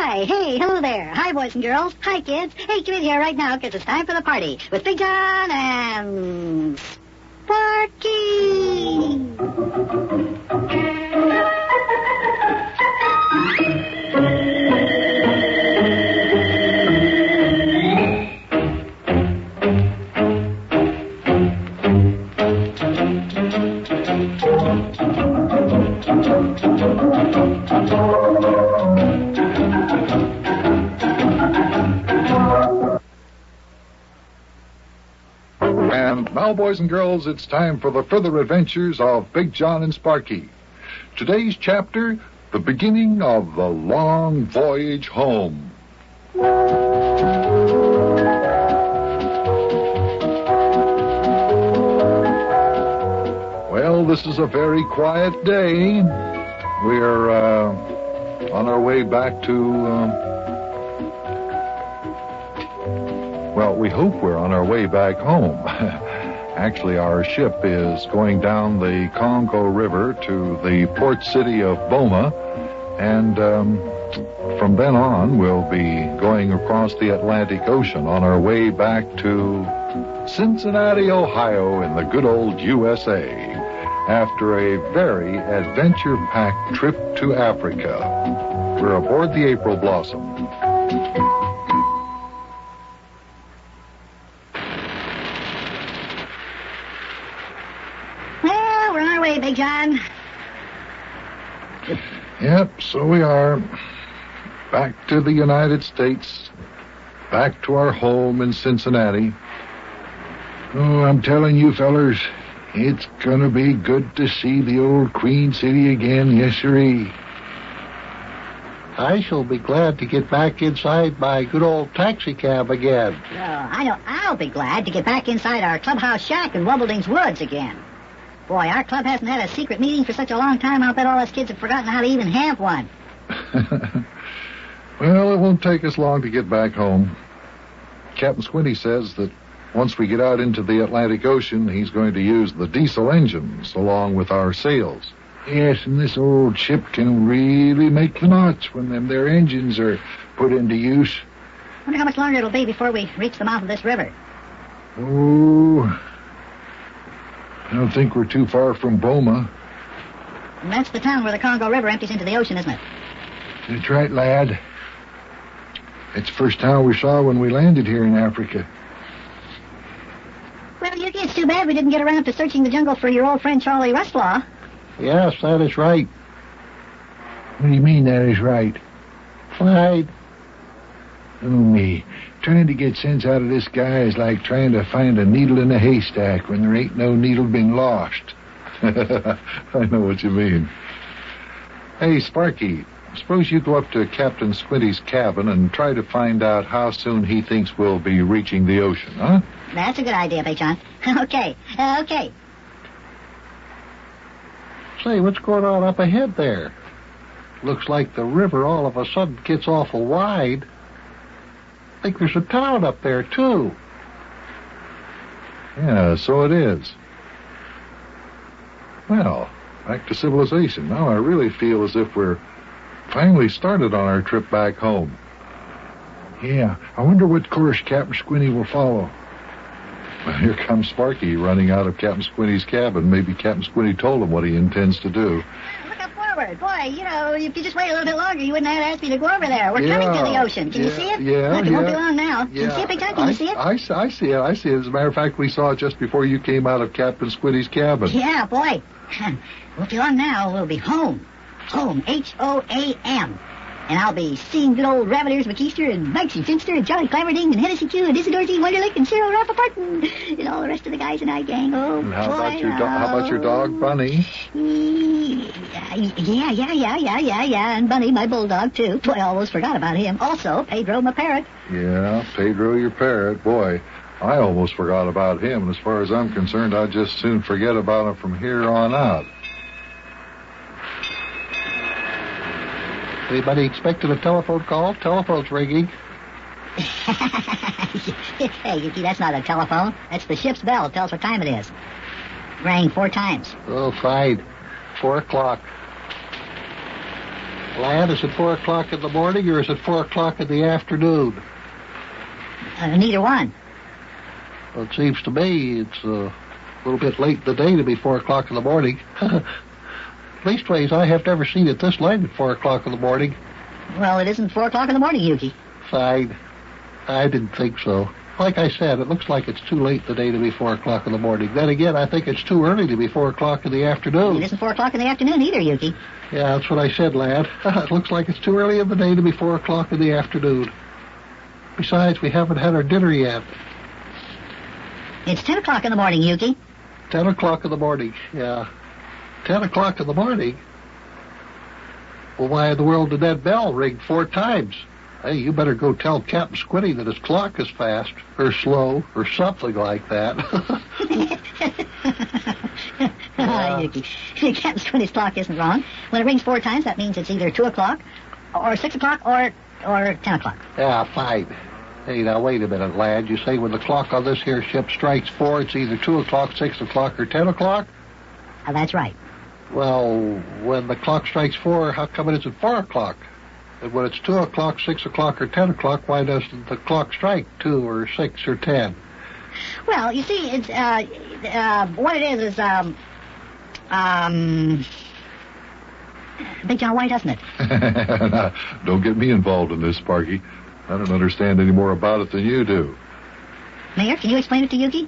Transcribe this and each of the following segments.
Hi, hey, hello there. Hi, boys and girls. Hi, kids. Hey, come in here right now, because it's time for the party with Big John and Sparkie. And now, boys and girls, it's time for the further adventures of Big John and Sparkie. Today's chapter, the beginning of the long voyage home. Well, this is a very quiet day. We're on our way back to... Well, we hope we're on our way back home. Actually, our ship is going down the Congo River to the port city of Boma, and from then on, we'll be going across the Atlantic Ocean on our way back to Cincinnati, Ohio, in the good old USA, after a very adventure-packed trip to Africa. We're aboard the April Blossom. Big John. Yep, so we are. Back to the United States. Back to our home in Cincinnati. Oh, I'm telling you, fellers, it's gonna be good to see the old Queen City again, yes, sirree. I shall be glad to get back inside my good old taxi cab again. I'll be glad to get back inside our clubhouse shack in Wubbelding's Woods again. Boy, our club hasn't had a secret meeting for such a long time, I'll bet all us kids have forgotten how to even have one. Well, it won't take us long to get back home. Captain Squinty says that once we get out into the Atlantic Ocean, he's going to use the diesel engines along with our sails. Yes, and this old ship can really make the knots when them there engines are put into use. Wonder how much longer it'll be before we reach the mouth of this river. Oh... I don't think we're too far from Boma. And that's the town where the Congo River empties into the ocean, isn't it? That's right, lad. It's the first town we saw when we landed here in Africa. Well, it's too bad we didn't get around to searching the jungle for your old friend Charlie Westlaw. Yes, that is right. What do you mean that is right? Right. Oh, me. Trying to get sense out of this guy is like trying to find a needle in a haystack when there ain't no needle been lost. I know what you mean. Hey, Sparkie, suppose you go up to Captain Squinty's cabin and try to find out how soon he thinks we'll be reaching the ocean, huh? That's a good idea, Big John. Okay. Say, what's going on up ahead there? Looks like the river all of a sudden gets awful wide. I think there's a town up there, too. Yeah, so it is. Well, back to civilization. Now I really feel as if we're finally started on our trip back home. Yeah, I wonder what course Captain Squinty will follow. Well, here comes Sparkie running out of Captain Squinty's cabin. Maybe Captain Squinty told him what he intends to do. Look up forward. Boy, if you just wait a little bit longer, you wouldn't have asked me to go over there. We're coming to the ocean. Can you see it? Yeah, Look, it won't be long now. Can you see it, Big John? Can you see it? I see it. As a matter of fact, we saw it just before you came out of Captain Squinty's cabin. Yeah, boy. Won't be long now. We'll be home. Home. H-O-A-M. And I'll be seeing good old Ravagers McKeester and Banks and Finster and Charlie Claverding and Hennessy Q and Isidore G. Wonderlick and Cyril Rappaport and all the rest of the guys in our gang. Oh, and how boy, about your dog, Bunny? Yeah. And Bunny, my bulldog, too. Boy, I almost forgot about him. Also, Pedro, my parrot. Yeah, Pedro, your parrot. Boy, I almost forgot about him. And as far as I'm concerned, I'd just soon forget about him from here on out. Anybody expecting a telephone call? Telephone's ringing. Hey, Yuki, that's not a telephone. That's the ship's bell. It tells what time it is. Rang 4 times. Oh, fine. 4 o'clock. Lad, is it 4 o'clock in the morning or is it 4 o'clock in the afternoon? Neither one. Well, it seems to me it's a little bit late in the day to be 4 o'clock in the morning. Leastways, I have never seen it this late at 4 o'clock in the morning. Well, it isn't 4 o'clock in the morning, Yuki. Fine. I didn't think so. Like I said, it looks like it's too late in the day to be 4 o'clock in the morning. Then again, I think it's too early to be 4 o'clock in the afternoon. It isn't 4 o'clock in the afternoon either, Yuki. Yeah, that's what I said, lad. It looks like it's too early in the day to be 4 o'clock in the afternoon. Besides, we haven't had our dinner yet. It's 10 o'clock in the morning, Yuki. 10 o'clock in the morning, yeah. 10 o'clock in the morning? Well, why in the world did that bell ring 4 times? Hey, you better go tell Captain Squinty that his clock is fast, or slow, or something like that. Yuki, Captain Squinty's clock isn't wrong. When it rings 4 times, that means it's either 2 o'clock, or 6 o'clock, or 10 o'clock. Yeah, fine. Hey, now, wait a minute, lad. You say when the clock on this here ship strikes 4, it's either 2 o'clock, 6 o'clock, or 10 o'clock? That's right. Well, when the clock strikes 4, how come it isn't 4 o'clock? And when it's 2 o'clock, 6 o'clock, or 10 o'clock, why doesn't the clock strike 2 or 6 or 10? Well, you see, it's, what it is, Big John White, doesn't it? Now, don't get me involved in this, Sparkie. I don't understand any more about it than you do. Mayor, can you explain it to Yuki?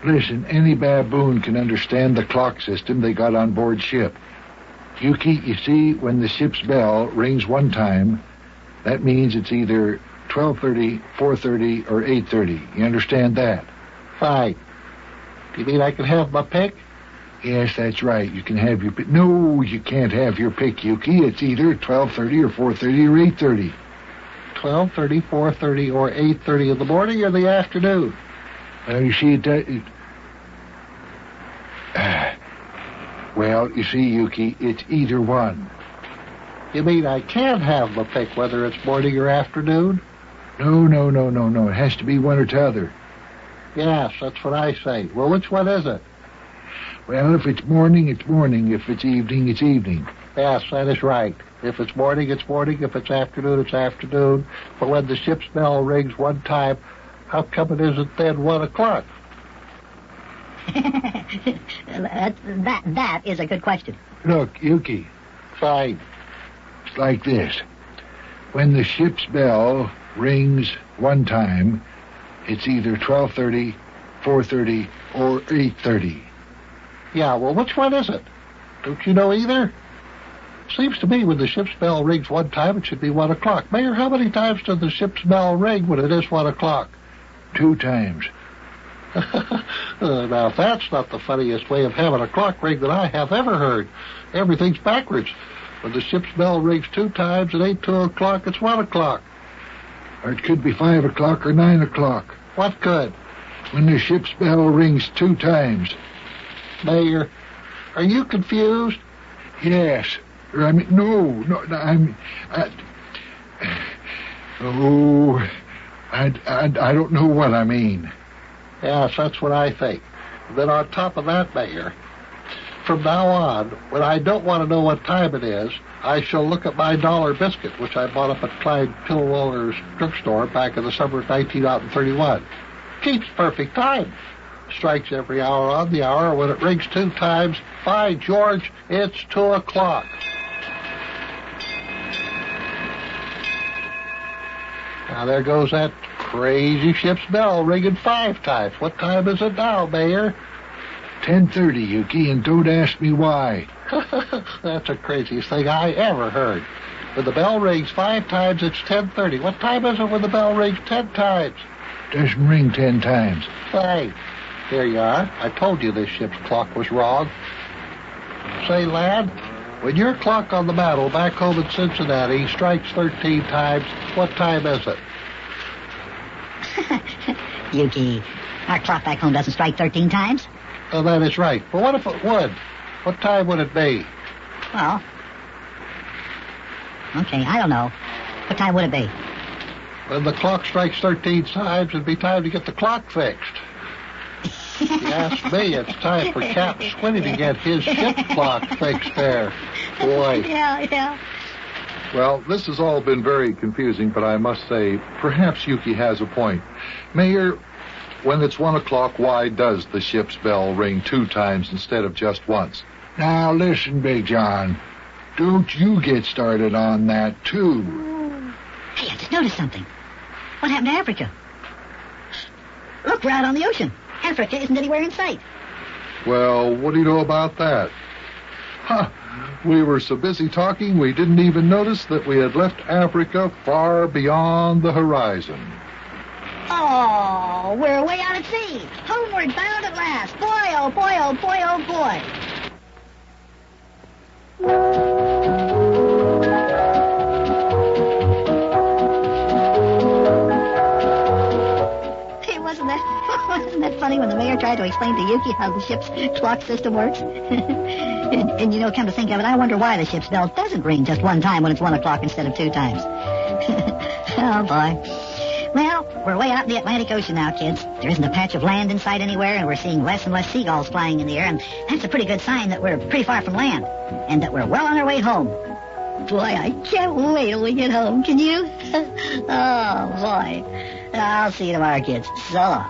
Listen, any baboon can understand the clock system they got on board ship. Yuki, you see, when the ship's bell rings 1 time, that means it's either 12:30, 4:30, or 8:30. You understand that? Fine. Do you mean I can have my pick? Yes, that's right. You can have your pick. No, you can't have your pick, Yuki. It's either 12:30 or 4:30 or 8:30. 12:30, 4:30, or 8:30 in the morning or the afternoon? You see, well, you see, Yuki, it's either one. You mean I can't have my pick whether it's morning or afternoon? No. It has to be one or t'other. Yes, that's what I say. Well, which one is it? Well, if it's morning, it's morning. If it's evening, it's evening. Yes, that is right. If it's morning, it's morning. If it's afternoon, it's afternoon. But when the ship's bell rings 1 time, how come it isn't then 1 o'clock? That is a good question. Look, Yuki, Fine. it's like this. When the ship's bell rings 1 time, it's either 12:30, 4:30, or 8:30. Yeah, well, which one is it? Don't you know either? Seems to me when the ship's bell rings 1 time, it should be 1 o'clock. Mayor, how many times does the ship's bell ring when it is 1 o'clock? 2 times. Now, that's not the funniest way of having a clock ring that I have ever heard. Everything's backwards. When the ship's bell rings 2 times, it ain't 2 o'clock, it's 1 o'clock. Or it could be 5 o'clock or 9 o'clock. What good? When the ship's bell rings 2 times. Mayor, are you confused? Yes. Or I mean, no, I don't know what I mean. Yes, that's what I think. Then on top of that, Mayor, from now on, when I don't want to know what time it is, I shall look at my dollar biscuit, which I bought up at Clyde Pillowaller's drugstore back in the summer of 1931. Keeps perfect time. Strikes every hour on the hour. When it rings 2 times, by George, it's 2 o'clock. Now there goes that crazy ship's bell ringing 5 times. What time is it now, Mayor? 10:30, Yuki, and don't ask me why. That's the craziest thing I ever heard. When the bell rings 5 times, it's 10:30. What time is it when the bell rings 10 times? Doesn't ring 10 times. Hey, here you are. I told you this ship's clock was wrong. Say, lad, when your clock on the mantle back home in Cincinnati strikes 13 times, what time is it? Yuki, our clock back home doesn't strike 13 times. Oh, that is right. But what if it would? What time would it be? Well, okay, I don't know. What time would it be? When the clock strikes 13 times, it'd be time to get the clock fixed. If you ask me, it's time for Captain Squinty to get his ship clock fixed there. Boy. Yeah. Well, this has all been very confusing, but I must say, perhaps Yuki has a point. Mayor, when it's 1 o'clock, why does the ship's bell ring 2 times instead of just once? Now, listen, Big John. Don't you get started on that, too. Hey, I just noticed something. What happened to Africa? Look, we're out on the ocean. Africa isn't anywhere in sight. Well, what do you know about that? Huh. We were so busy talking, we didn't even notice that we had left Africa far beyond the horizon. Oh, we're way out at sea. Homeward bound at last. Boy, oh boy, oh boy, oh boy. Hey, wasn't that funny when the mayor tried to explain to Yuki how the ship's clock system works? and you know, come to think of it, I wonder why the ship's bell doesn't ring just 1 time when it's 1 o'clock instead of 2 times. Oh, boy. Well, we're way out in the Atlantic Ocean now, kids. There isn't a patch of land in sight anywhere, and we're seeing less and less seagulls flying in the air, and that's a pretty good sign that we're pretty far from land, and that we're well on our way home. Boy, I can't wait till we get home. Can you? Oh, boy. I'll see you tomorrow, kids. So long.